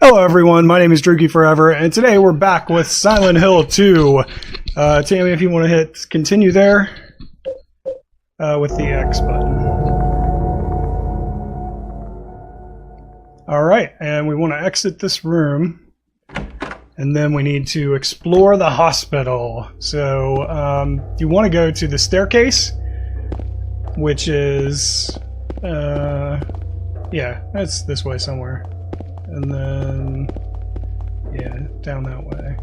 Hello everyone, my name is Drookie Forever, and today we're back with Silent Hill 2. Tammy, if you want to hit continue there, with the X button. Alright, and we want to exit this room, and then we need to explore the hospital. So, you want to go to the staircase, which is, yeah, that's this way somewhere. And then, yeah, down that way.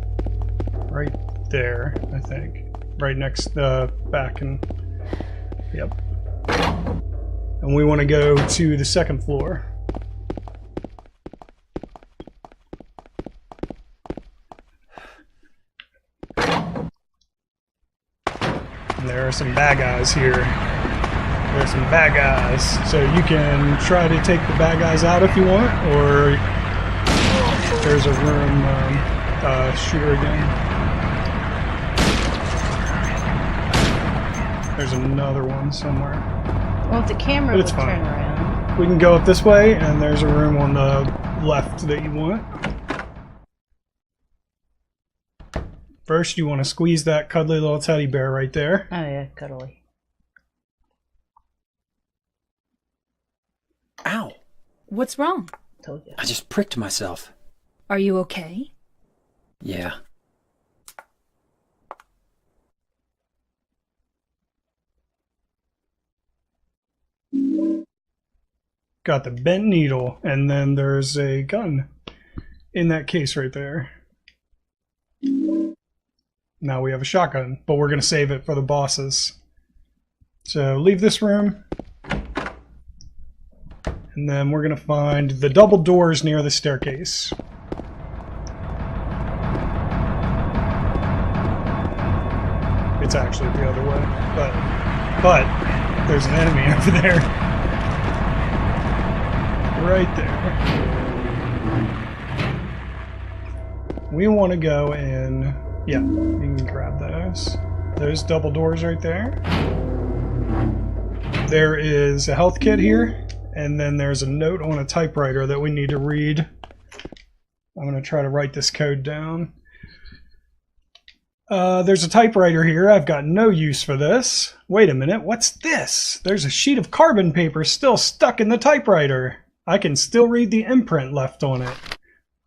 Right there, I think. Right next, back and, yep. And we want to go to the second floor. And there are some bad guys here. There are some bad guys. So you can try to take the bad guys out if you want, or there's a room shooter again. There's another one somewhere. Well, if the camera But would it's turn fine. around. We can go up this way, and there's a room on the left that you want. First, you want to squeeze that cuddly little teddy bear right there. Oh yeah, cuddly. Ow! What's wrong? Told you. I just pricked myself. Are you okay? Yeah. Got the bent needle, and then there's a gun in that case right there. Now we have a shotgun, but we're going to save it for the bosses. So leave this room. And then we're going to find the double doors near the staircase. It's actually the other way, but there's an enemy over there. Right there. We want to go in. Yeah, you can grab those. Those double doors right there. There is a health kit here. And then there's a note on a typewriter that we need to read. I'm going to try to write this code down. There's a typewriter here. I've got no use for this. Wait a minute, what's this? There's a sheet of carbon paper still stuck in the typewriter. I can still read the imprint left on it.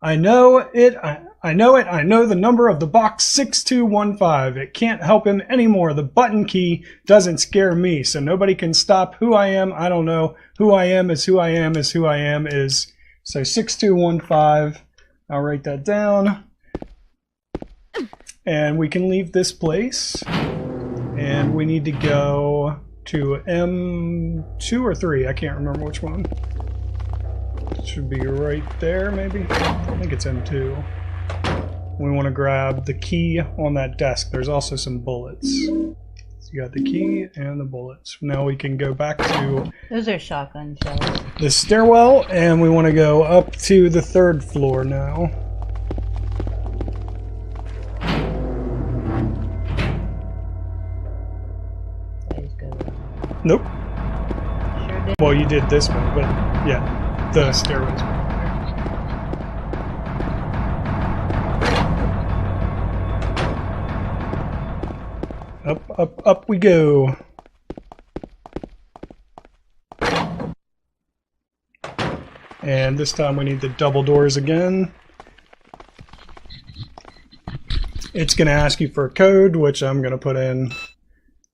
I know it. I know it. I know the number of the box 6215. It can't help him anymore. The button key doesn't scare me, so nobody can stop who I am. I don't know. Who I am is who I am is who I am is. So 6215. I'll write that down. And we can leave this place. And we need to go to M2 or 3. I can't remember which one. It should be right there, maybe. I think it's M2. We want to grab the key on that desk. There's also some bullets. So you got the key and the bullets. Now we can go back to Those are shotgun shells. the stairwell, and we want to go up to the third floor now. Please go. Nope. Sure did. Well, you did this one, but yeah, the stairwell's back there. Up, up, up we go. And this time we need the double doors again. It's going to ask you for a code, which I'm going to put in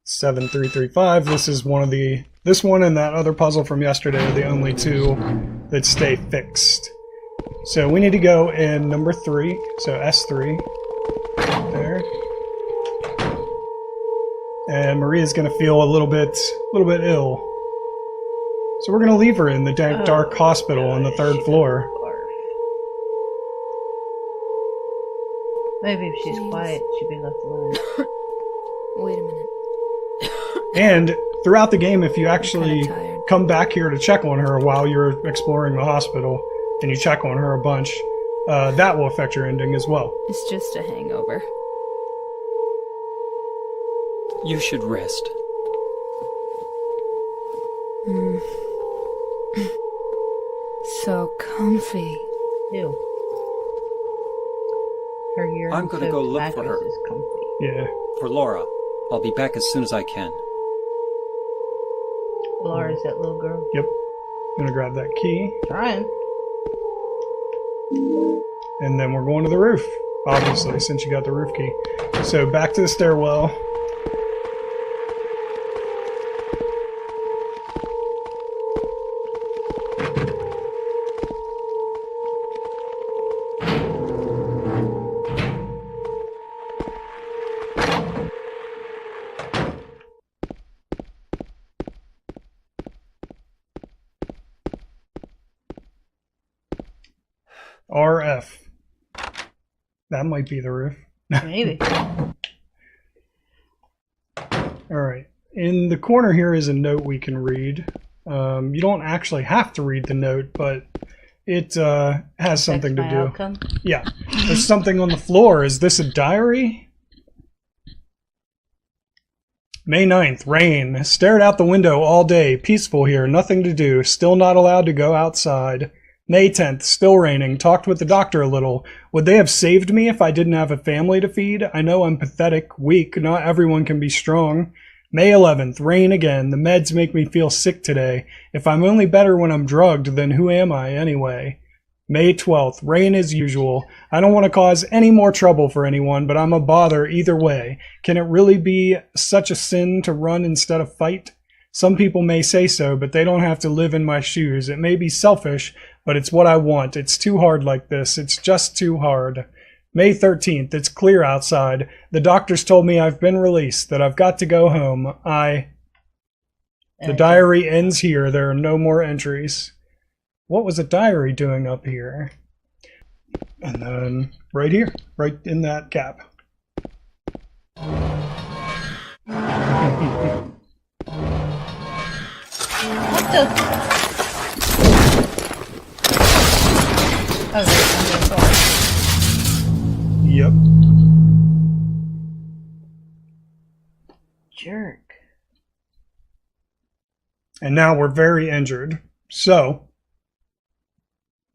7335. This is one of the, this one and that other puzzle from yesterday are the only two that stay fixed. So we need to go in number 3, so S3, there. And Maria's going to feel a little bit ill. So we're going to leave her in the dark hospital on the third floor. Maybe if she's quiet, she'd be left alone. Wait a minute. And throughout the game, if you actually kinda tired. come back here to check on her while you're exploring the hospital, and you check on her a bunch, that will affect your ending as well. It's just a hangover. You should rest. So comfy. Ew. Her urine I'm gonna go soaked look for her. mattress is comfy. Yeah. For Laura. I'll be back as soon as I can. Laura's that little girl. Yep. Gonna grab that key. Trying. And then we're going to the roof. Obviously, since you got the roof key. So back to the stairwell. RF. That might be the roof. Maybe. Alright. In the corner here is a note we can read. You don't actually have to read the note, but it has something to Affects do. my outcome. Yeah. There's something on the floor. Is this a diary? May 9th, rain. Stared out the window all day. Peaceful here, nothing to do. Still not allowed to go outside. May 10th, still raining. Talked with the doctor a little. Would they have saved me if I didn't have a family to feed? I know I'm pathetic, weak. Not everyone can be strong. May 11th, rain again. The meds make me feel sick today. If I'm only better when I'm drugged, then who am I anyway? May 12th, rain as usual. I don't want to cause any more trouble for anyone, but I'm a bother either way. Can it really be such a sin to run instead of fight? Some people may say so, but they don't have to live in my shoes. It may be selfish, but it's what I want. It's too hard like this. It's just too hard. May 13th, it's clear outside. The doctors told me I've been released, that I've got to go home. The diary ends here. There are no more entries. What was the diary doing up here? And then right here, right in that gap. What the? Oh, there's something. Yep. Jerk. And now we're very injured. So,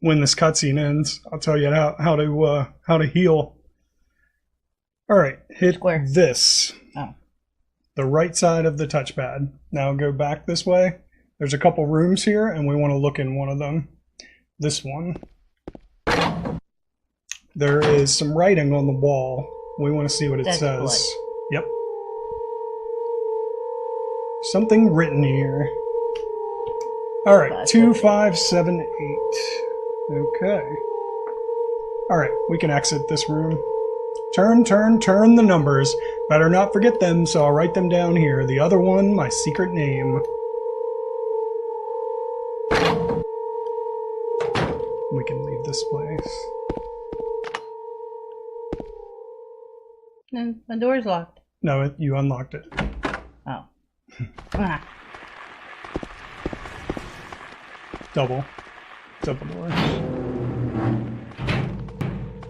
when this cutscene ends, I'll tell you how to heal. All right, hit Square. this. Oh. The right side of the touchpad. Now go back this way. There's a couple rooms here, and we want to look in one of them. This one. There is some writing on the wall. We want to see what it That's says. blood. Yep. Something written here. All right, That's 2578. Okay. All right, we can exit this room. Turn the numbers. Better not forget them, so I'll write them down here. The other one, my secret name. We can leave this place. No, my door's locked. No, you unlocked it. Oh. Ah. Double doors.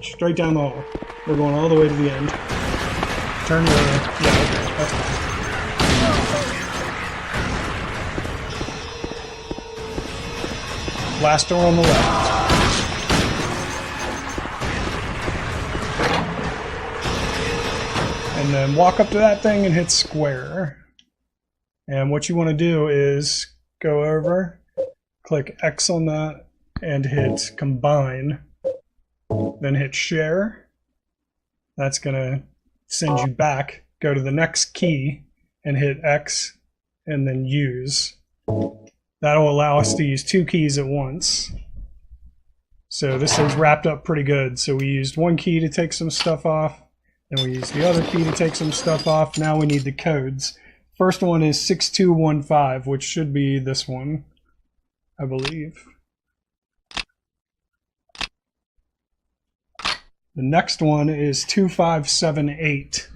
Straight down the hall. We're going all the way to the end. Turn the... Yeah, okay, that's fine. Last door on the left. And then walk up to that thing and hit square. And what you want to do is go over, click X on that, and hit combine. Then hit share. That's going to send you back. Go to the next key and hit X and then use. That'll allow us to use two keys at once. So this is wrapped up pretty good. So we used one key to take some stuff off. Then we used the other key to take some stuff off. Now we need the codes. First one is 6215, which should be this one, I believe. The next one is 2578.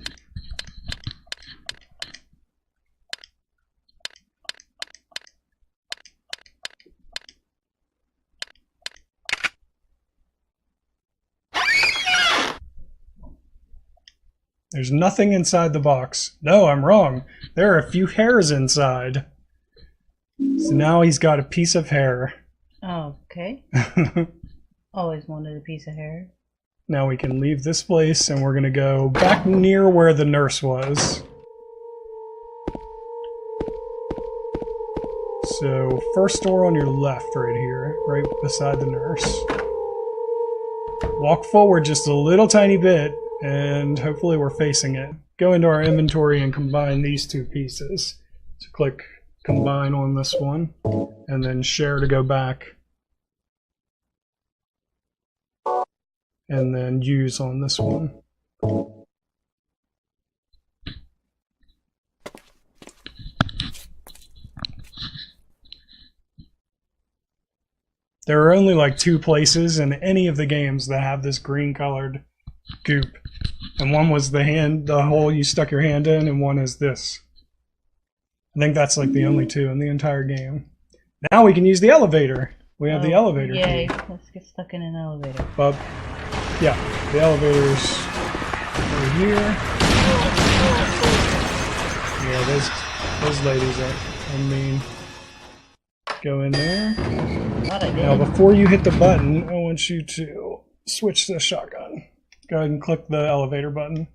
There's nothing inside the box. No, I'm wrong. There are a few hairs inside. So now he's got a piece of hair. Okay. Always wanted a piece of hair. Now we can leave this place and we're gonna go back near where the nurse was. So, first door on your left right here, right beside the nurse. Walk forward just a little tiny bit, and hopefully we're facing it. Go into our inventory and combine these two pieces. So click combine on this one, and then share to go back. And then use on this one. There are only like 2 places in any of the games that have this green colored goop. And one was the hole you stuck your hand in, and one is this. I think that's like the only 2 in the entire game. Now we can use the elevator. We have the elevator Yay, key. let's get stuck in an elevator. But, yeah, the elevator's over here. Yeah, those ladies are mean. Go in there. Thought I did. Now, before you hit the button, I want you to switch to the shotgun. Go ahead and click the elevator button.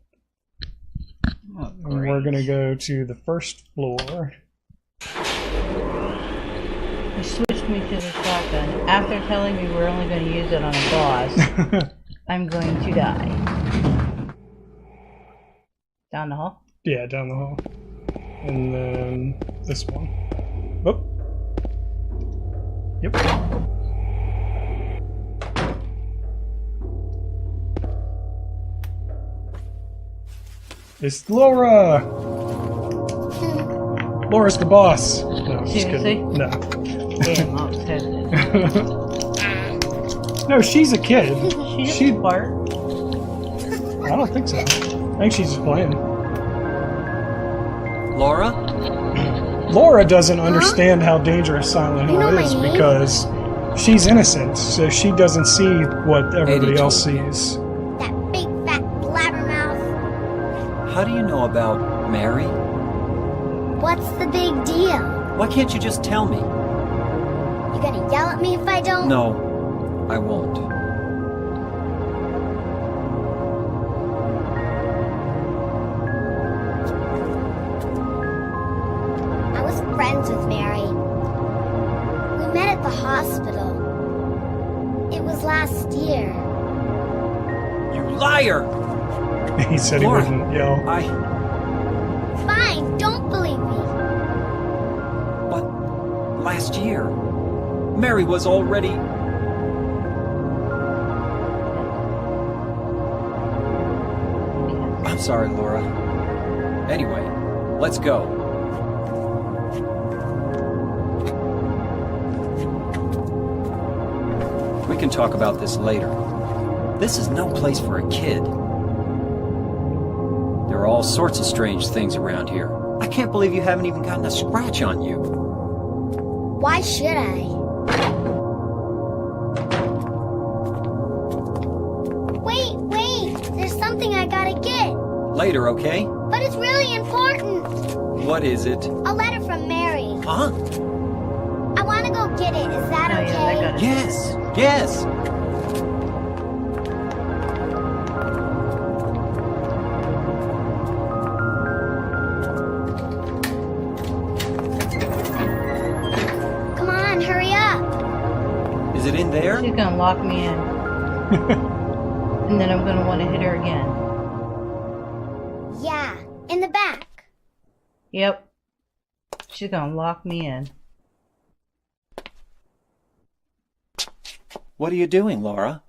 Oh, And we're going to go to the first floor. You switched me to the shotgun. After telling me we're only going to use it on a boss, I'm going to die. Down the hall? Yeah, down the hall. And then this one. Whoop. Yep. It's Laura! Laura's the boss! No, just Seriously? kidding. No. Damn, I was hesitant. No, she's a kid. She's a part. I don't think so. I think she's just playing. Laura? Laura doesn't understand how dangerous Silent You know Hill my is name? because she's innocent, so she doesn't see what everybody 82. else sees. That big fat blabbermouth. How do you know about Mary? What's the big deal? Why can't you just tell me? You gonna yell at me if I don't? No, I won't. I was friends with Mary. We met at the hospital. It was last year. You liar! He said he Laura, wouldn't yell. Fine, don't believe me. But last year, Mary was already... I'm sorry, Laura. Anyway, let's go. We can talk about this later. This is no place for a kid. There are all sorts of strange things around here. I can't believe you haven't even gotten a scratch on you. Why should I? Wait! There's something I gotta get. Later, okay? But it's really important. What is it? A letter from Mary. Huh? I wanna go get it. Is that Oh, okay? yeah, I got it. Yes! Come on, hurry up. Is it in there? She's gonna lock me in. And then I'm gonna want to hit her again. Yeah, in the back. Yep. She's gonna lock me in. What are you doing, Laura?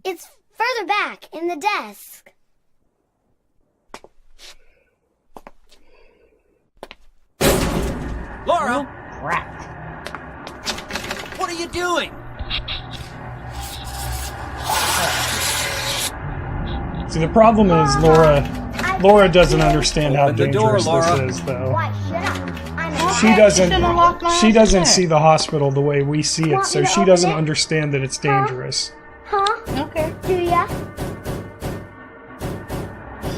It's further back in the desk. Laura! Crap. What are you doing? See, the problem is Laura doesn't understand how Open the door, dangerous Laura. this is, though. Why should I? She doesn't. shouldn't lock my She ass doesn't in. see the hospital the way we see it, Want so me to she open doesn't it? understand that it's dangerous. Huh? Okay. Do ya?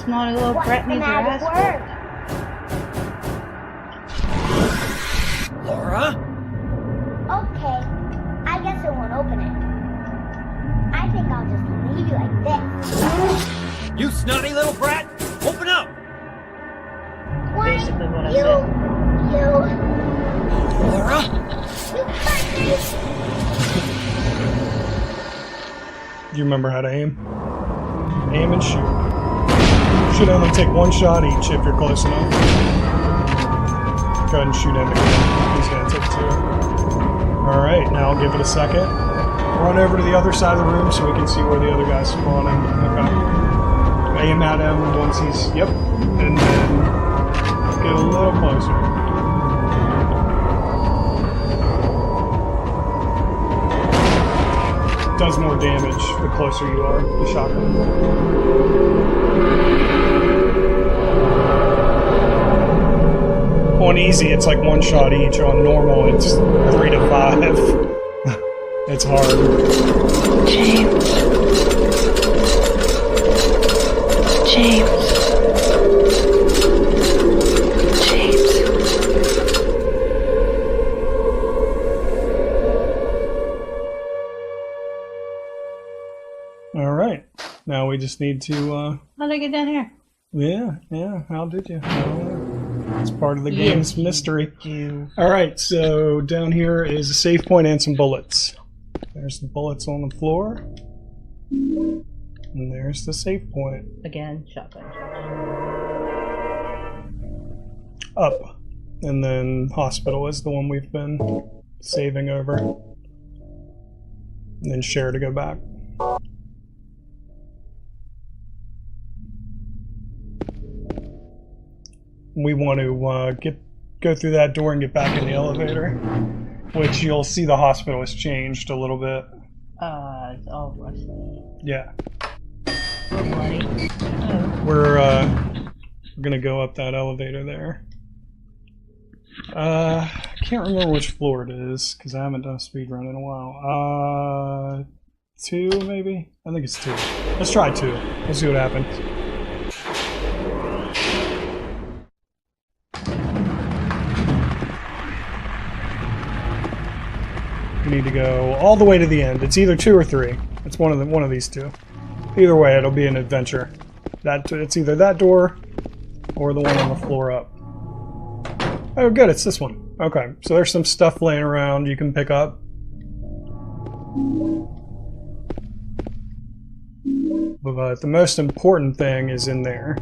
Snotty little What's brat the needs her ass magic whooped. word? Laura? Okay. I guess it won't open it. I think I'll just leave you like You snotty little brat! Open up! Why? Basically what I You. Laura? You fuckers! Do you remember how to aim? Aim and shoot. Should only take one shot each if you're close enough. Go ahead and shoot him again. He's gonna take two. Alright, now I'll give it a second. Run over to the other side of the room so we can see where the other guy's spawning. Okay. Aim at him once he's... Yep. And then get a little closer. Does more damage the closer you are, the shotgun. On easy, it's like one shot each. On normal, it's 3 to 5. It's hard. James. James. James. All right. Now we just need to, How'd I get down here? yeah. How did you? It's part of the game's mystery. You. All right. So down here is a save point and some bullets. There's the bullets on the floor. And there's the save point. Again, shotgun. Up. And then hospital is the one we've been saving over. And then share to go back. We want to go through that door and get back in the elevator, which you'll see the hospital has changed a little bit. It's all rusty. Yeah. Bloody. Oh. We're gonna go up that elevator there. I can't remember which floor it is because I haven't done a speed run in a while. 2 maybe? I think it's 2. Let's try 2. Let's see what happens. We need to go all the way to the end. It's either 2 or 3. It's one of these two. Either way, it'll be an adventure. It's either that door or the one on the floor up. Oh, good, it's this one. Okay, so there's some stuff laying around you can pick up. But the most important thing is in there.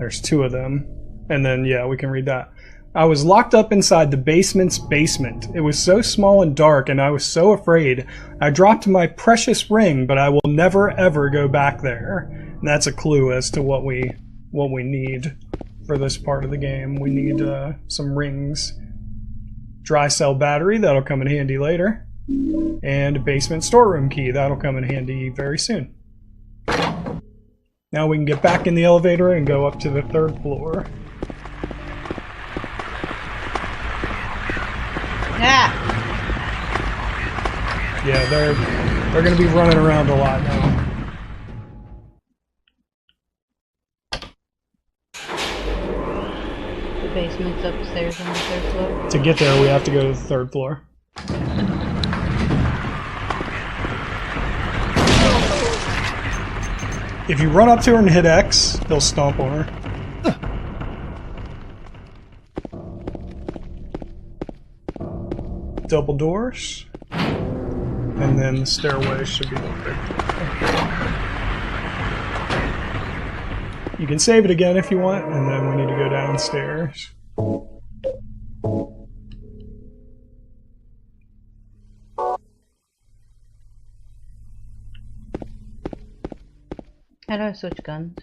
There's 2 of them. And then, yeah, we can read that. I was locked up inside the basement's basement. It was so small and dark, and I was so afraid. I dropped my precious ring, but I will never ever go back there. And that's a clue as to what we need for this part of the game. We need some rings. Dry cell battery, that'll come in handy later. And a basement storeroom key, that'll come in handy very soon. Now we can get back in the elevator and go up to the 3rd floor. Ah! Yeah, they're going to be running around a lot now. The basement's upstairs on the 3rd floor. To get there, we have to go to the 3rd floor. If you run up to her and hit X, he'll stomp on her. Double doors. And then the stairway should be the big door. You can save it again if you want, and then we need to go downstairs. How do I switch guns?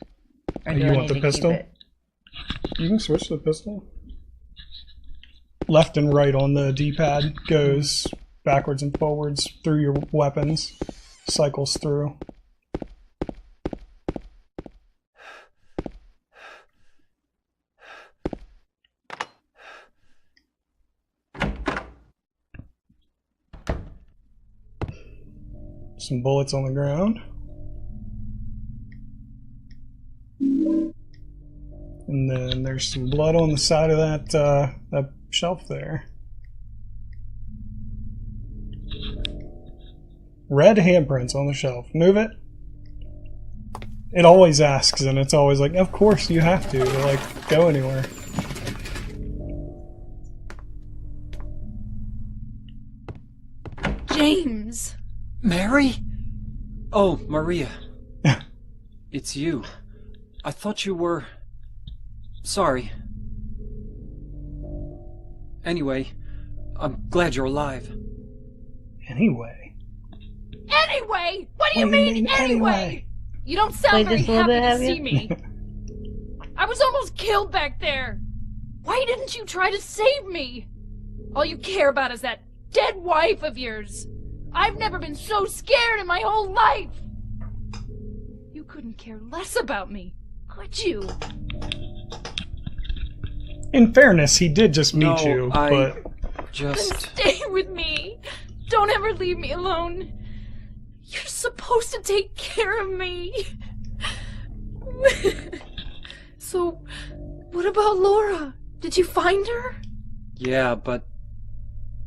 Or You do I want need the to keep pistol? it? You can switch to the pistol. Left and right on the D-pad goes backwards and forwards through your weapons. Cycles through. Some bullets on the ground. And then there's some blood on the side of that shelf there. Red handprints on the shelf. Move it. It always asks, and it's always like, of course you have to like, go anywhere. James! Mary? Oh, Maria. It's you. I thought you were... Sorry. Anyway, I'm glad you're alive. Anyway. Anyway! What do you mean, anyway? You don't sound Play very this a little happy bit, to have see me. I was almost killed back there. Why didn't you try to save me? All you care about is that dead wife of yours. I've never been so scared in my whole life. You couldn't care less about me, could you? In fairness, he did just meet No, you, I but Then just... stay with me. Don't ever leave me alone. You're supposed to take care of me. So, what about Laura? Did you find her? Yeah, but...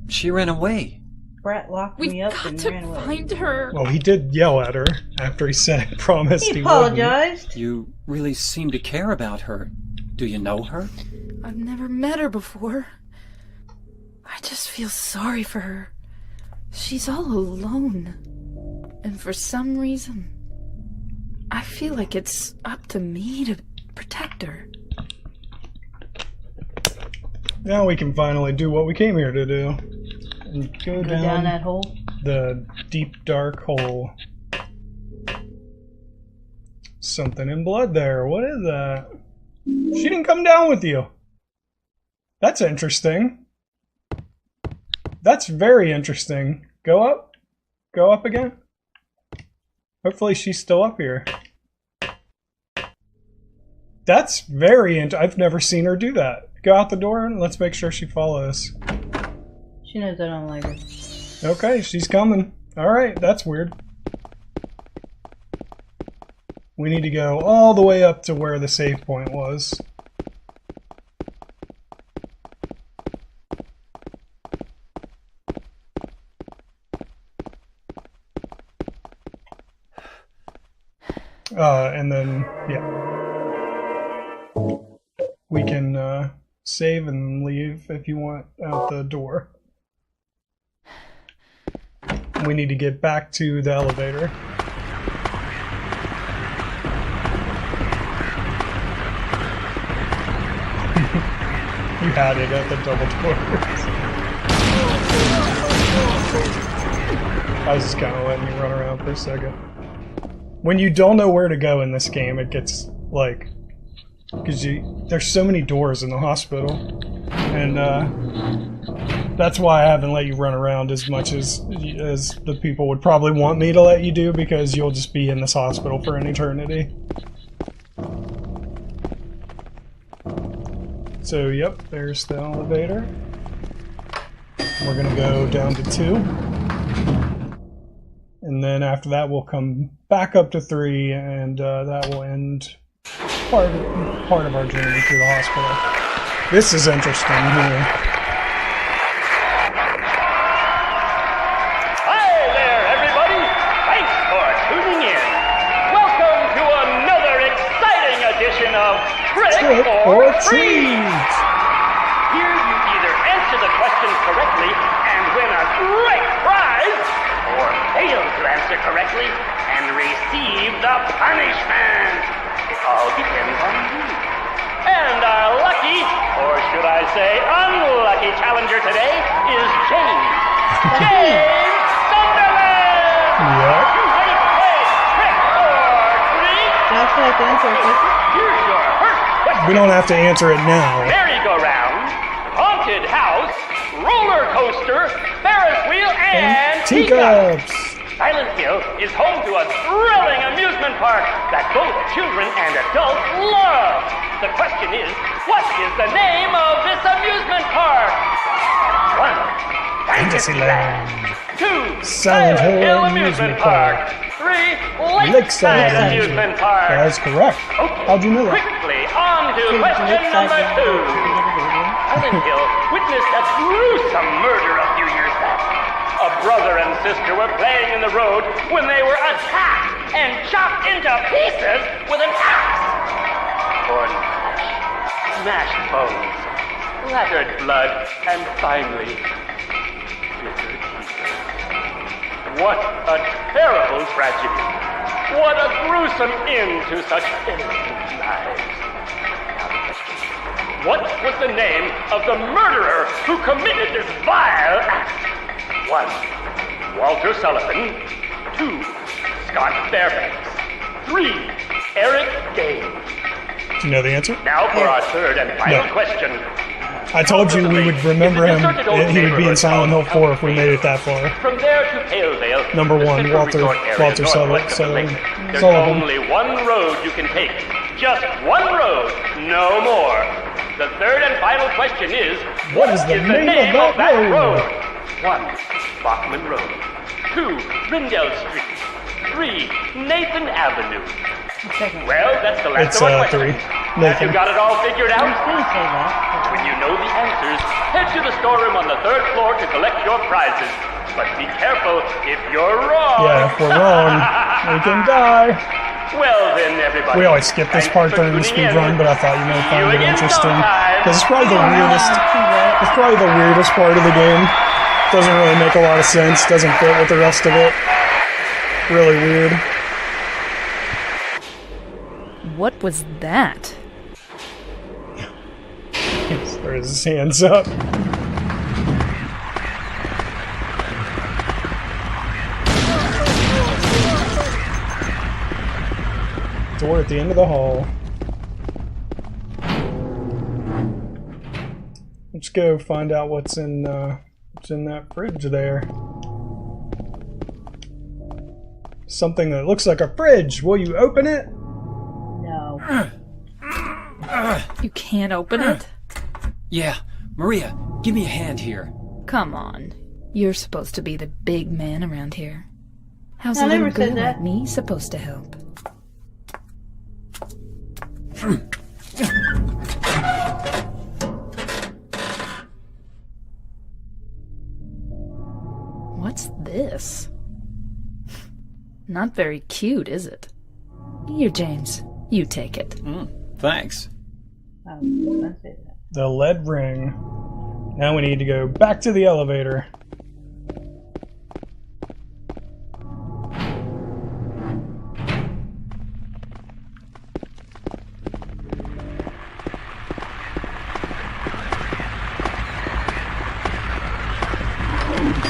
She ran away. Brat locked We've me up got and to ran away. find her. well, he did yell at her after he said promised He he wouldn't. apologized. You really seem to care about her. Do you know her? I've never met her before. I just feel sorry for her. She's all alone. And for some reason, I feel like it's up to me to protect her. Now we can finally do what we came here to do. And go Go down that hole. the deep dark hole. Something in blood there. What is that? She didn't come down with you. That's interesting. That's very interesting. Go up. Go up again. Hopefully she's still up here. That's very I've never seen her do that. Go out the door and let's make sure she follows. She knows I don't like her. Okay, she's coming. Alright, that's weird. We need to go all the way up to where the save point was. And then, yeah. We can save and leave if you want out the door. We need to get back to the elevator. You had it at the double doors. I was just kind of letting you run around for a second. When you don't know where to go in this game, it gets like, because there's so many doors in the hospital, and that's why I haven't let you run around as much as the people would probably want me to let you do, because you'll just be in this hospital for an eternity. So, yep, there's the elevator. We're gonna go down to 2. And then after that, we'll come back up to 3, and that will end part of our journey through the hospital. This is interesting here. Hi there, everybody! Thanks for tuning in. Welcome to another exciting edition of Trick or Treat! Here you either answer the questions correctly and win a great prize, or fail to answer correctly and receive the punishment. It all depends on you. And our lucky, or should I say unlucky challenger today is James. James Sunderland! Yep. You ready to play Trick or Treat? That's like the answer, Here's your first question. We don't have to answer it now. Merry-go-round, haunted house, roller coaster, Ferris wheel, and teacups. Silent Hill is home to a thrilling amusement park that both children and adults love. The question is, what is the name of this amusement park? 1. Fantasyland. 2. Silent Hill Amusement Park. 3. Lakeside Lakeside Amusement Park. That is correct. Okay, How'd you know that? quickly, on to question number 2. Silent Hill witnessed a gruesome murder a few years back. A brother and sister were playing in the road when they were attacked and chopped into pieces with an axe. Torn flesh, smashed bones, splattered blood, and finally, bitter tears. What a terrible tragedy. What a gruesome end to such innocent lives. What was the name of the murderer who committed this vile act? 1. Walter Sullivan. 2. Scott Fairbanks. 3. Eric Gaines. Do you know the answer? Now for our third and final No. question. I told you we would remember him. He would be in Silent Hill 4 if we made it that far. From there to Palevale, Number the 1, central Walter resort area Walter northwest of the Sullivan. lake. There's Sullivan. only one road you can take. Just one road, no more. The third and final question is, What is the name of that road? 1. Bachman Road. 2. Rindell Street. 3. Nathan Avenue. Second. Well, that's the last It's, of our 3. questions. Have Nathan. you got it all figured I was out? gonna say that. When you know the answers, head to the storeroom on the 3rd floor to collect your prizes. But be careful if you're wrong. Yeah, if we're wrong, we can die. Well then, everybody. We always skip this thanks part for during the tuning speed in. run, but I thought you might See find you it again interesting. sometime. Because it's probably the weirdest. Too late. It's probably the weirdest part of the game. Doesn't really make a lot of sense. Doesn't fit with the rest of it. Really weird. What was that? There's his hands up. Door at the end of the hall. Let's go find out what's in that fridge there. Something that looks like a fridge. Will you open it? No. You can't open it? Yeah, Maria, give me a hand here. Come on. You're supposed to be the big man around here. How's I a little never said girl that. like me supposed to help? What's this? Not very cute, is it? Here, James. You take it. Thanks. I was gonna say that. The lead ring. Now we need to go back to the elevator.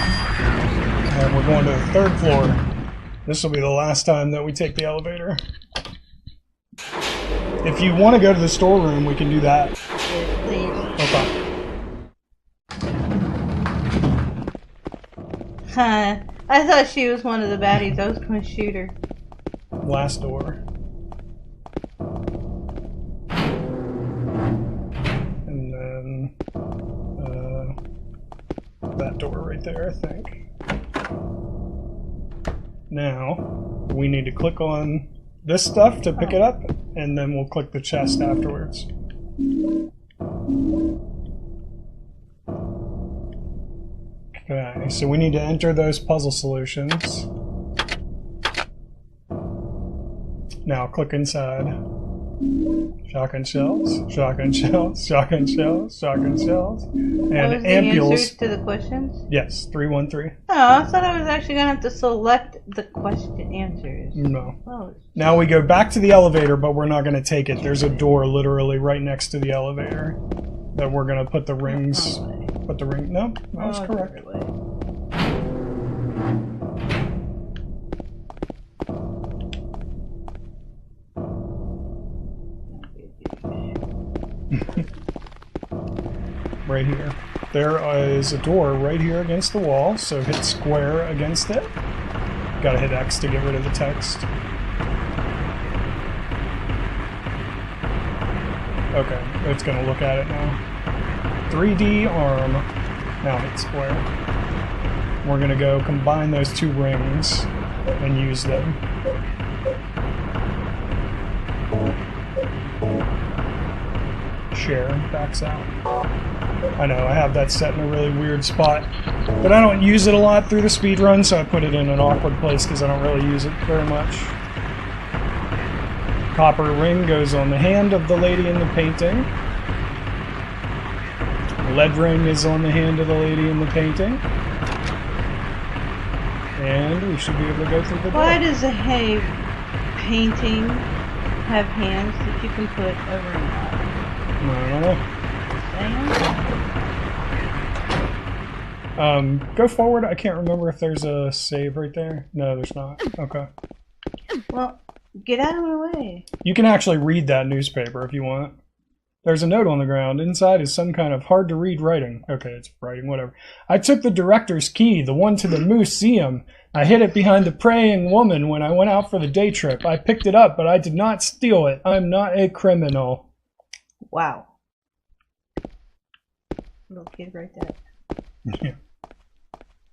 And we're going to the 3rd floor. This will be the last time that we take the elevator. If you want to go to the storeroom, we can do that. Yes, please. Okay. Huh. I thought she was one of the baddies. I was going to shoot her. Last door. And then that door right there, I think. Now, we need to click on this stuff to pick it up, and then we'll click the chest afterwards. Okay, so we need to enter those puzzle solutions. Now click inside. Shotgun shells, shotgun shells, shotgun shells, shotgun shells, That and was the answers ampules. to the questions? Yes, 313. Oh, I thought I was actually going to have to select the question answers. No. Oh, Now we go back to the elevator, but we're not going to take it. There's a door literally right next to the elevator that we're going to put the rings. Put the ring. No, that was correct. Right here. There is a door right here against the wall, so hit square against it. Gotta hit X to get rid of the text. Okay, it's gonna look at it now. 3D arm. Now hit square. We're gonna go combine those two rings and use them. share backs out. I know, I have that set in a really weird spot, but I don't use it a lot through the speedrun, so I put it in an awkward place because I don't really use it very much. Copper ring goes on the hand of the lady in the painting. Lead ring is on the hand of the lady in the painting. And we should be able to go through the door. Why does a hay painting have hands that you can put over and I don't know. Go forward. I can't remember if there's a save right there. No, there's not. Okay. Well, get out of my way. You can actually read that newspaper if you want. There's a note on the ground. Inside is some kind of hard-to-read writing. Okay, it's writing, whatever. I took the director's key, the one to the museum. I hid it behind the praying woman when I went out for the day trip. I picked it up, but I did not steal it. I'm not a criminal. Wow. Little kid right there. Yeah.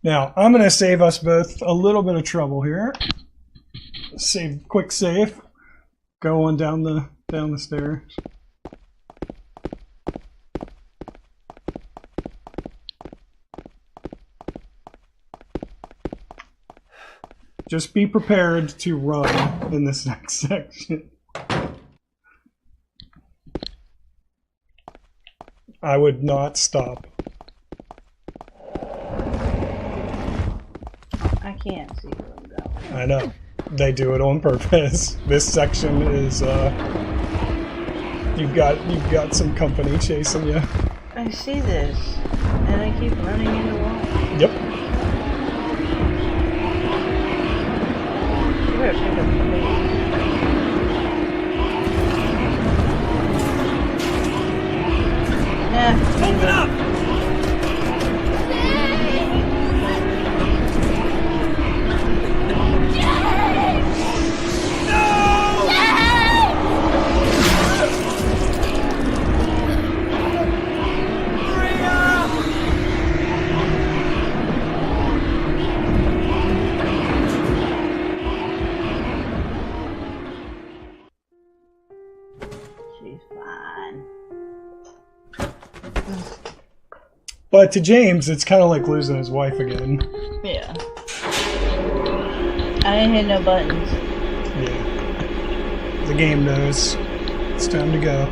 Now, I'm going to save us both a little bit of trouble here. Save, quick save. Go on down the stairs. Just be prepared to run in this next section. I would not stop. I can't see where I'm going. I know. They do it on purpose. This section is you've got some company chasing you. I see this, and I keep running into walls. Yep. You better pick up the pace. Open up! But to James, it's kind of like losing his wife again. Yeah. I ain't hit no buttons. Yeah. The game knows. It's time to go.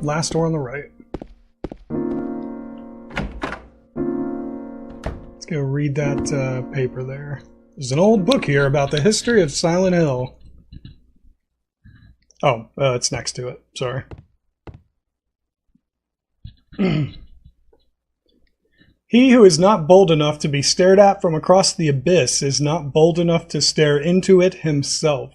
Last door on the right. Let's go read that paper there. There's an old book here about the history of Silent Hill. Oh, it's next to it. Sorry. He who is not bold enough to be stared at from across the abyss is not bold enough to stare into it himself.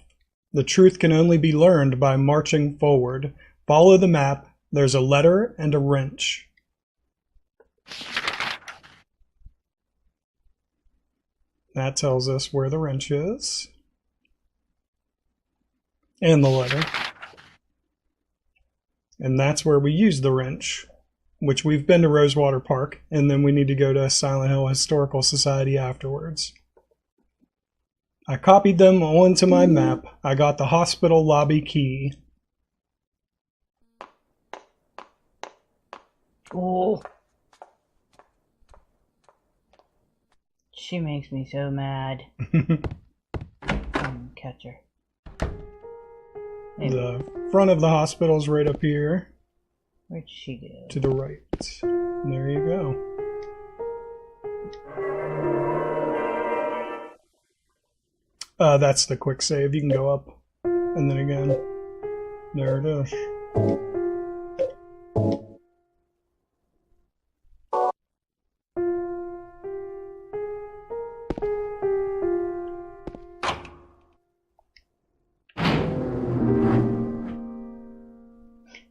The truth can only be learned by marching forward. Follow the map. There's a letter and a wrench. That tells us where the wrench is. And the letter. And that's where we use the wrench, which we've been to Rosewater Park, and then we need to go to Silent Hill Historical Society afterwards. I copied them onto my map. I got the hospital lobby key. Oh. She makes me so mad. Catch her. Maybe. The front of the hospital's right up here. Where'd she go? To the right. There you go. That's the quick save. You can go up. And then again. There it is.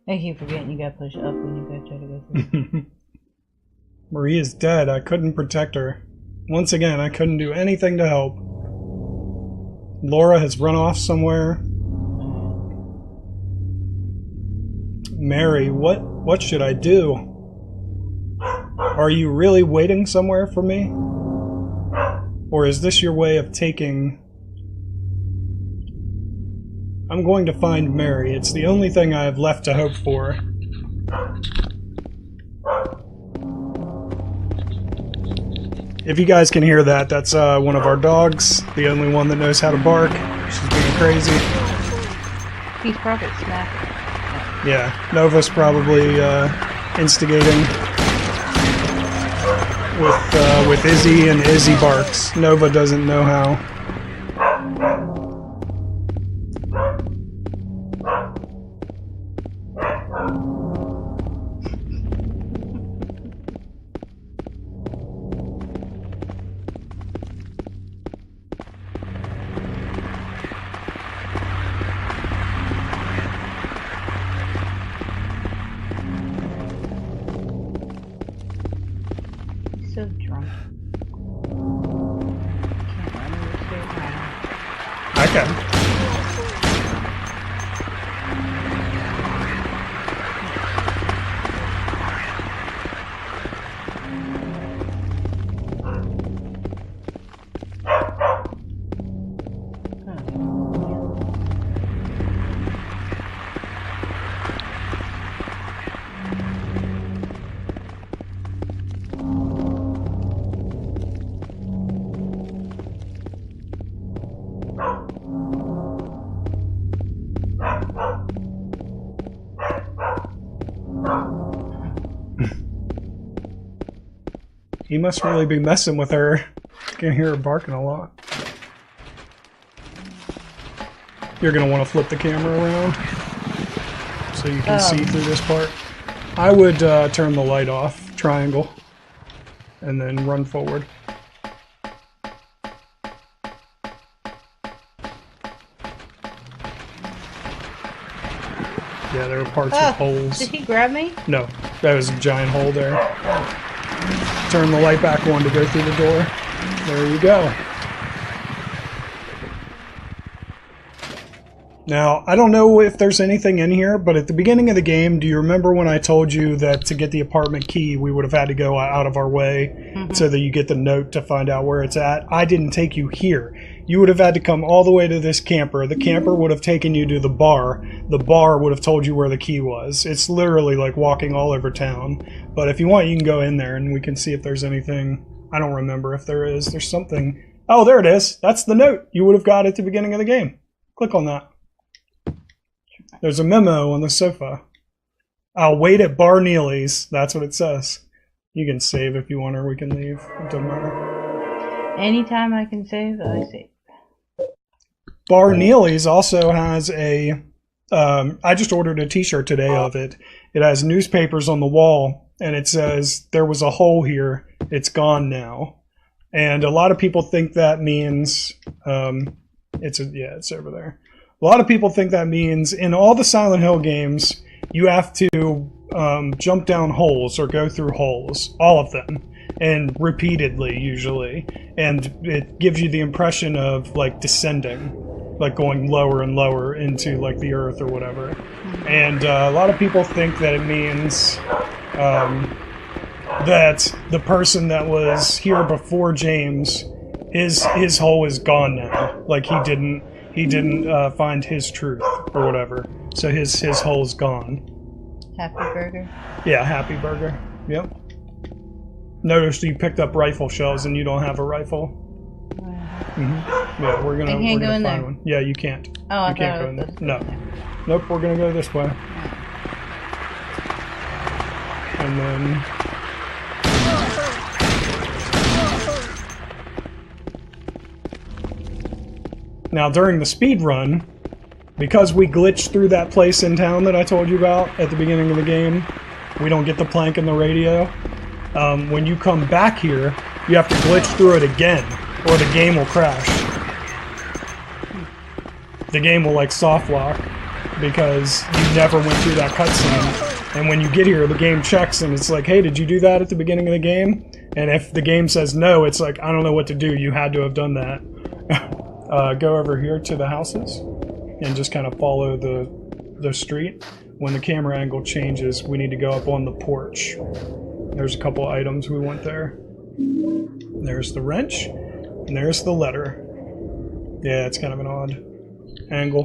I keep forgetting you gotta push up when you go try to go through. Marie is dead. I couldn't protect her. Once again, I couldn't do anything to help. Laura has run off somewhere. Mary, what should I do? Are you really waiting somewhere for me? Or is this your way of taking... I'm going to find Mary. It's the only thing I have left to hope for. If you guys can hear that, that's one of our dogs. The only one that knows how to bark. She's being crazy. He's probably snapping. Yeah, Nova's probably instigating with Izzy, and Izzy barks. Nova doesn't know how. So drunk. Can't remember what's going on. I can. He must really be messing with her. I can hear her barking a lot. You're gonna want to flip the camera around so you can see through this part. I would turn the light off, triangle, and then run forward. Yeah, there were parts with holes. Did he grab me? No, that was a giant hole there. Turn the light back on to go through the door. There you go. Now, I don't know if there's anything in here, but at the beginning of the game, do you remember when I told you that to get the apartment key, we would have had to go out of our way so that you get the note to find out where it's at? I didn't take you here. You would have had to come all the way to this camper. The camper would have taken you to the bar. The bar would have told you where the key was. It's literally like walking all over town. But if you want, you can go in there and we can see if there's anything. I don't remember if there is. There's something. Oh, there it is. That's the note you would have got at the beginning of the game. Click on that. There's a memo on the sofa. I'll wait at Bar Neely's. That's what it says. You can save if you want, or we can leave. It doesn't matter. Anytime I can save, I save. Bar Neely's also has a... I just ordered a t-shirt today of it. It has newspapers on the wall, and it says, there was a hole here. It's gone now. And a lot of people think that means... it's over there. A lot of people think that means in all the Silent Hill games, you have to jump down holes or go through holes, all of them, and repeatedly usually, and it gives you the impression of like descending, like going lower and lower into like the earth or whatever. And a lot of people think that it means that the person that was here before James, his hole is gone now, like he didn't find his truth or whatever. So his hole's gone. Happy Burger? Yeah, Happy Burger. Yep. Notice you picked up rifle shells and you don't have a rifle. Yeah, we're gonna go in find there. one. Yeah, you can't. Oh, I you can't thought go in there. it was No. Nope, we're gonna go this way. And then now, during the speed run, because we glitched through that place in town that I told you about at the beginning of the game, we don't get the plank in the radio. When you come back here, you have to glitch through it again, or the game will crash. The game will like soft lock because you never went through that cutscene, And when you get here, the game checks and it's like, hey, did you do that at the beginning of the game? And if the game says no, it's like, I don't know what to do. You had to have done that. Go over here to the houses and just kind of follow the street. When the camera angle changes, we need to go up on the porch. There's a couple items we want there. There's the wrench, and there's the letter. Yeah, it's kind of an odd angle.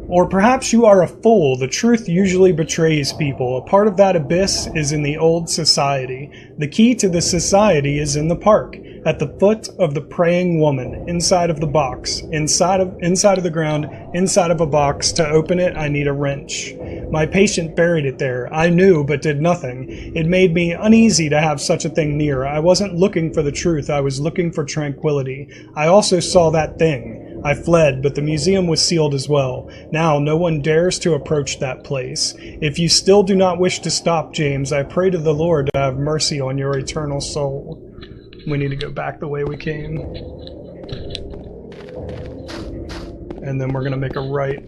Or perhaps you are a fool. The truth usually betrays people. A part of that abyss is in the old society. The key to the society is in the park, at the foot of the praying woman, inside of the box, inside of the ground, inside of a box. To open it, I need a wrench. My patient buried it there. I knew, but did nothing. It made me uneasy to have such a thing near. I wasn't looking for the truth. I was looking for tranquility. I also saw that thing. I fled, but the museum was sealed as well. Now, no one dares to approach that place. If you still do not wish to stop, James, I pray to the Lord to have mercy on your eternal soul. We need to go back the way we came. And then we're going to make a right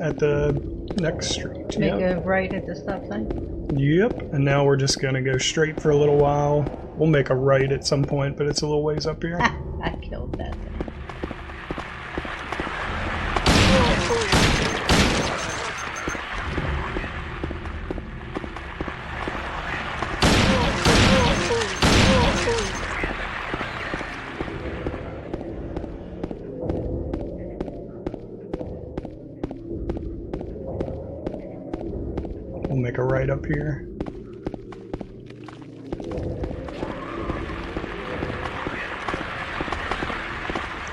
at the next street. Make a right at the stop sign? Yep. And now we're just going to go straight for a little while. We'll make a right at some point, but it's a little ways up here. I killed that thing. We'll make a right up here.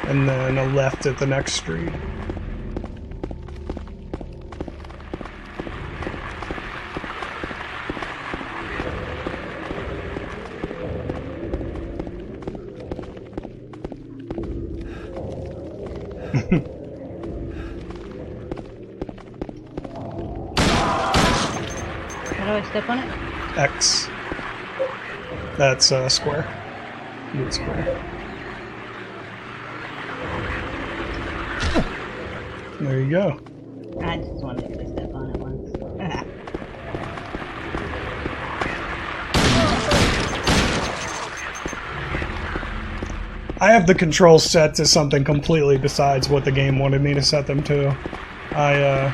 And then a left at the next street. How do I step on it? X. That's square. Good square. There you go. I just wanted to step on it once. I have the controls set to something completely besides what the game wanted me to set them to. I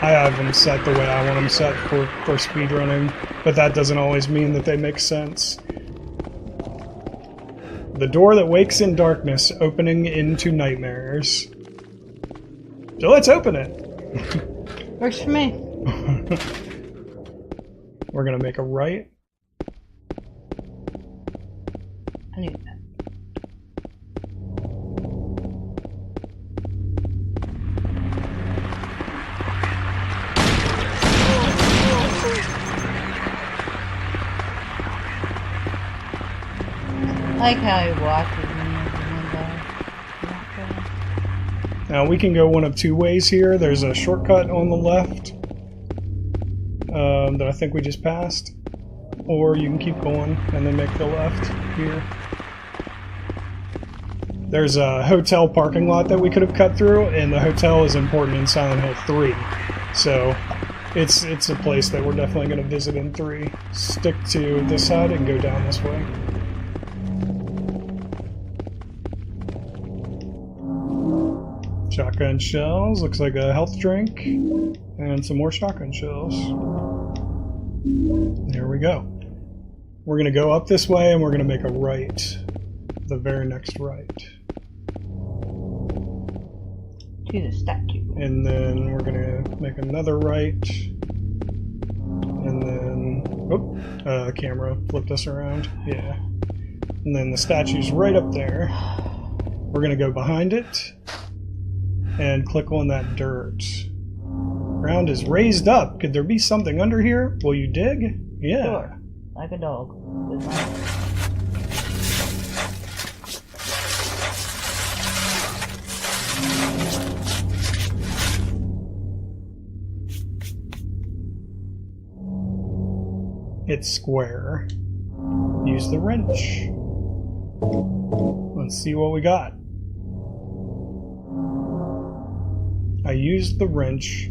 have them set the way I want them set for speedrunning, but that doesn't always mean that they make sense. The door that wakes in darkness, opening into nightmares. So let's open it! Works for me. We're gonna make a right. I knew that. I like how he watches me in the window. Now we can go one of two ways here. There's a shortcut on the left that I think we just passed. Or you can keep going and then make the left here. There's a hotel parking lot that we could have cut through, and the hotel is important in Silent Hill 3. So it's a place that we're definitely going to visit in 3. Stick to this side and go down this way. Shotgun shells, looks like a health drink, and some more shotgun shells. There we go. We're going to go up this way and we're going to make a right. The very next right. To the statue. And then we're going to make another right. And then... Oh, camera flipped us around. Yeah. And then the statue's right up there. We're going to go behind it. And click on that dirt. Ground is raised up. Could there be something under here? Will you dig? Yeah. Sure. Like a dog. With my... It's square. Use the wrench. Let's see what we got. I used the wrench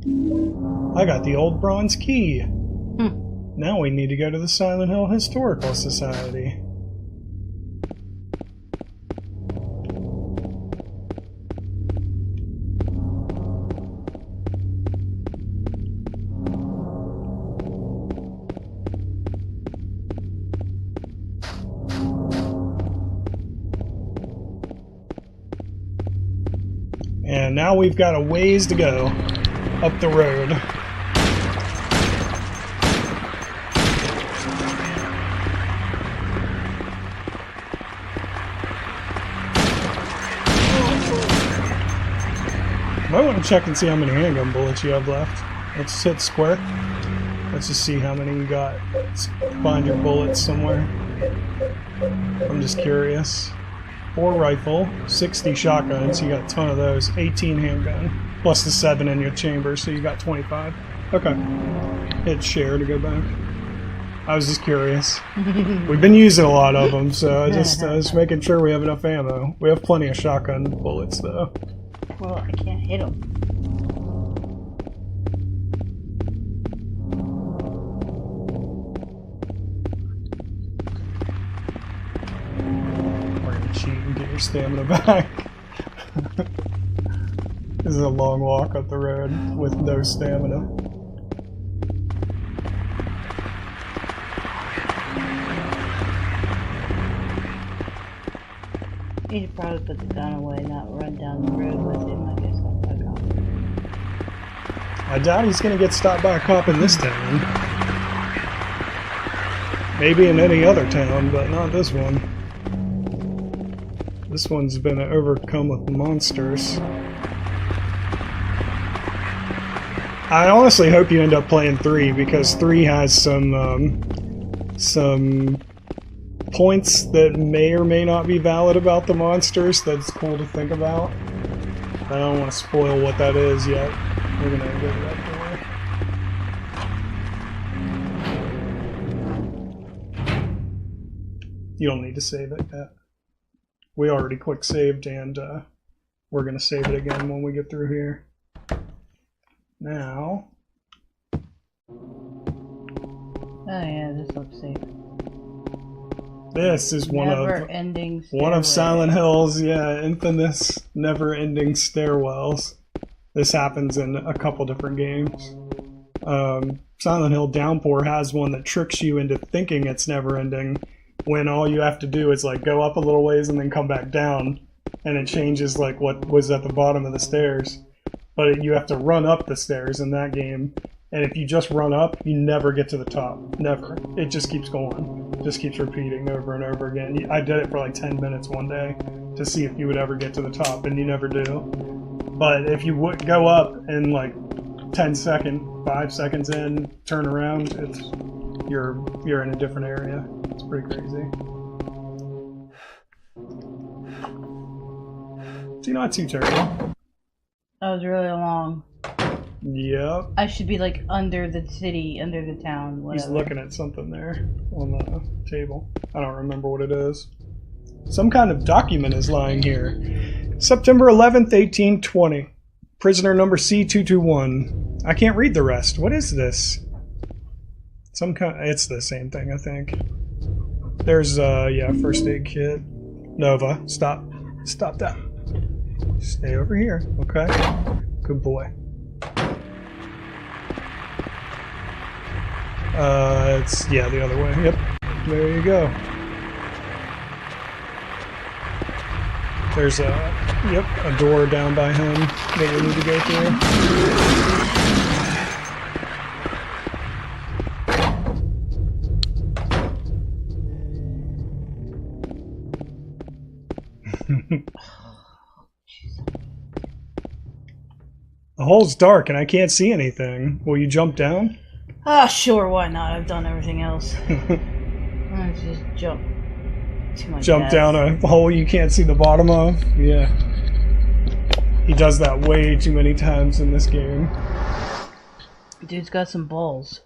I got the old bronze key. Now we need to go to the Silent Hill Historical Society. And now we've got a ways to go up the road. Might want to check and see how many handgun bullets you have left. Let's hit square. Let's just see how many you got. Let's find your bullets somewhere. I'm just curious. 4 rifle, 60 shotguns, you got a ton of those, 18 handgun, plus the 7 in your chamber, so you got 25. Okay. Hit share to go back. I was just curious. We've been using a lot of them, so just making sure we have enough ammo. We have plenty of shotgun bullets, though. Well, I can't hit them. Cheat and get your stamina back. This is a long walk up the road with no stamina. You should probably put the gun away, not run down the road with him. I guess I'll back off. I doubt he's gonna get stopped by a cop in this town. Maybe in any other town, but not this one. This one's been overcome with monsters. I honestly hope you end up playing 3 because 3 has some points that may or may not be valid about the monsters that's cool to think about. I don't want to spoil what that is yet. We're gonna go to that door. You don't need to save it yet. We already quick saved, and we're going to save it again when we get through here. Now... Oh yeah, this looks safe. This is one of Silent Hill's, infamous never-ending stairwells. This happens in a couple different games. Silent Hill Downpour has one that tricks you into thinking it's never-ending, when all you have to do is like go up a little ways and then come back down, and it changes like what was at the bottom of the stairs. But you have to run up the stairs in that game, and if you just run up, you never get to the top. Never. It just keeps going. Just keeps repeating over and over again. I did it for like 10 minutes one day to see if you would ever get to the top, and you never do. But if you would go up and like 5 seconds in, turn around, you're in a different area. It's pretty crazy. So you're not too terrible. That was really long. Yep. I should be like under the city, under the town, whatever. He's looking at something there on the table. I don't remember what it is. Some kind of document is lying here. September 11th, 1820. Prisoner number C221. I can't read the rest. What is this? It's the same thing, I think. There's, first aid kit. Nova, stop. Stop that. Stay over here, okay? Good boy. It's, the other way. Yep. There you go. There's a door down by him that we need to go through. The hole's dark and I can't see anything. Will you jump down? Ah, sure, why not? I've done everything else. Let's just jump to my Jump death. down a hole you can't see the bottom of? Yeah. He does that way too many times in this game. Dude's got some balls.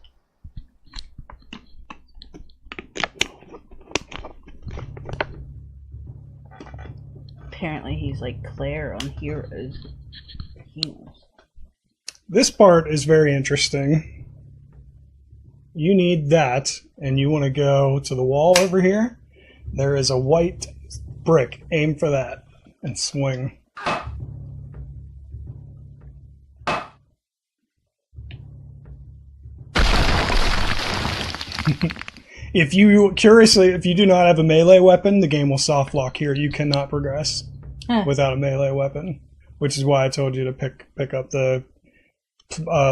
Apparently he's like Claire on Heroes. This part is very interesting. You need that, and you want to go to the wall over here. There is a white brick. Aim for that and swing. If you do not have a melee weapon, the game will soft lock here. You cannot progress without a melee weapon, which is why I told you to pick up the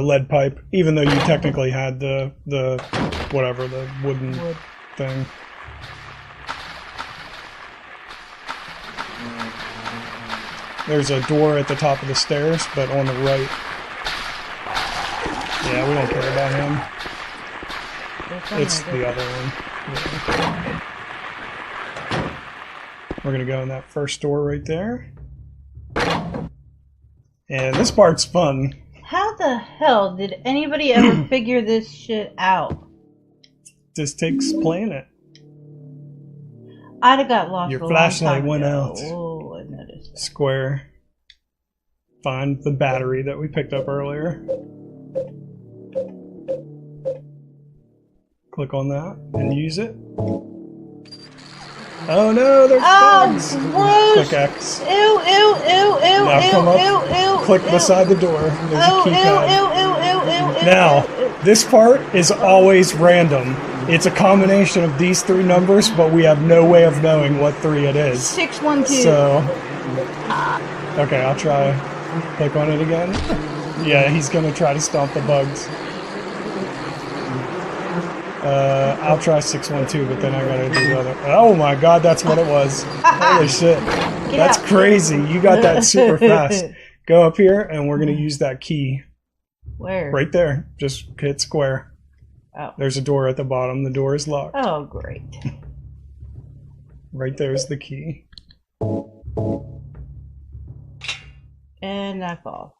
lead pipe, even though you technically had the wooden thing. There's a door at the top of the stairs, but on the right. Yeah, we don't care about him. It's the other one. Yeah. We're gonna go in that first door right there. And this part's fun. How the hell did anybody ever figure this shit out? Just takes playing it. I'd have got lost. Your flashlight went out. Oh, I noticed that. Square. Find the battery that we picked up earlier. Click on that and use it. Oh no, there's bugs! Gross. Click X. Ew, ew, ew, ew, Now ew, come up, ew, ew, click ew. beside the door. There's a Oh, ew, keypad. ew, ew, ew, ew, ew, Now, ew, ew. this part is always random. It's a combination of these three numbers, but we have no way of knowing what three it is. 612. So, okay, I'll try. Click on it again. Yeah, he's gonna try to stomp the bugs. I'll try 612, but then I gotta do the other. Oh my god, that's what it was. Holy shit. That's out. crazy. You got that super fast. Go up here, and we're gonna use that key. Where? Right there. Just hit square. Oh. There's a door at the bottom. The door is locked. Oh, great. Right there's the key. And I fall.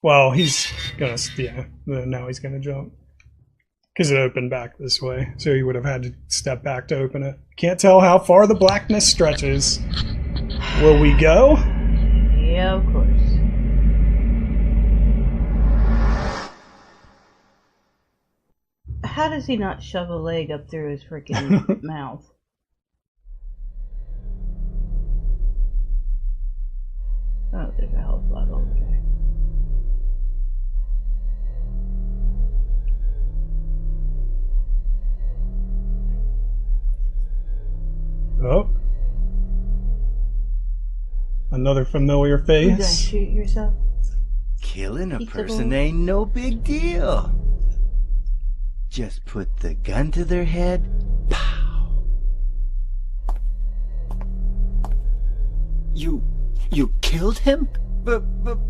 Well, he's gonna, yeah, now he's gonna jump. Because it opened back this way, so he would have had to step back to open it. Can't tell how far the blackness stretches. Will we go? Yeah, of course. How does he not shove a leg up through his freaking mouth? Oh, there's a health bottle over there. Oh. Another familiar You gonna face. shoot yourself? Killing a Peekaboo. person ain't no big deal. Just put the gun to their head. Pow. You killed him? But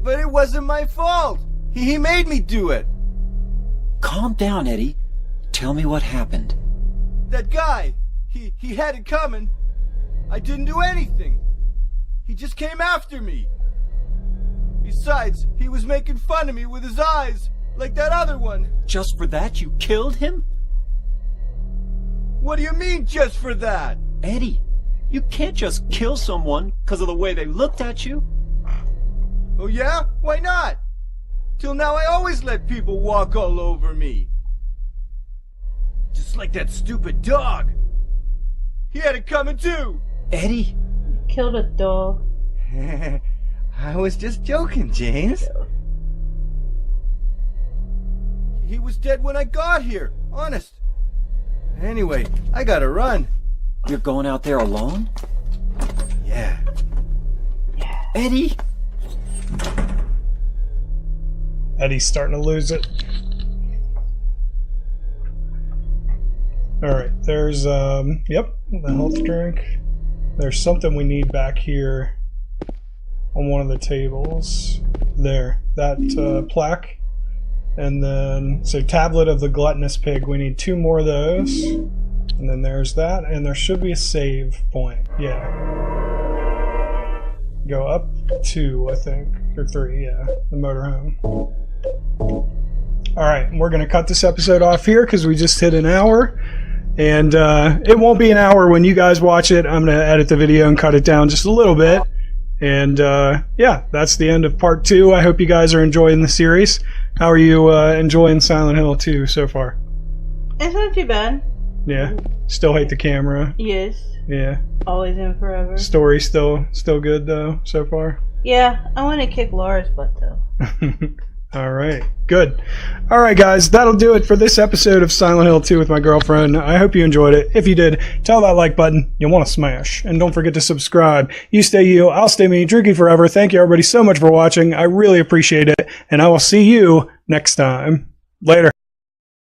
it wasn't my fault. He made me do it. Calm down, Eddie. Tell me what happened. That guy, he had it coming. I didn't do anything. He just came after me. Besides, he was making fun of me with his eyes, like that other one. Just for that, you killed him? What do you mean, just for that? Eddie, you can't just kill someone because of the way they looked at you. Oh yeah? Why not? Till now I always let people walk all over me. Just like that stupid dog. He had it coming too. Eddie? Killed a dog. I was just joking, James. He was dead when I got here, honest. Anyway, I gotta run. You're going out there alone? Yeah. Eddie? Eddie's starting to lose it. Alright, there's, yep, the health drink. There's something we need back here on one of the tables. There, that plaque. And then, so tablet of the gluttonous pig. We need 2 more of those. And then there's that, and there should be a save point. Yeah. Go up 2, I think, or 3, yeah, the motorhome. Alright, we're going to cut this episode off here because we just hit an hour. And it won't be an hour when you guys watch it. I'm going to edit the video and cut it down just a little bit. And yeah, that's the end of part 2. I hope you guys are enjoying the series. How are you enjoying Silent Hill 2 so far? It's not too bad. Yeah. Still hate the camera. Yes. Yeah. Always and forever. Story still good though so far. Yeah, I want to kick Laura's butt though. All right, good. All right, guys, that'll do it for this episode of Silent Hill 2 with my girlfriend. I hope you enjoyed it. If you did, tell that like button you want to smash. And don't forget to subscribe. You stay you, I'll stay me, Drookie forever. Thank you, everybody, so much for watching. I really appreciate it. And I will see you next time. Later.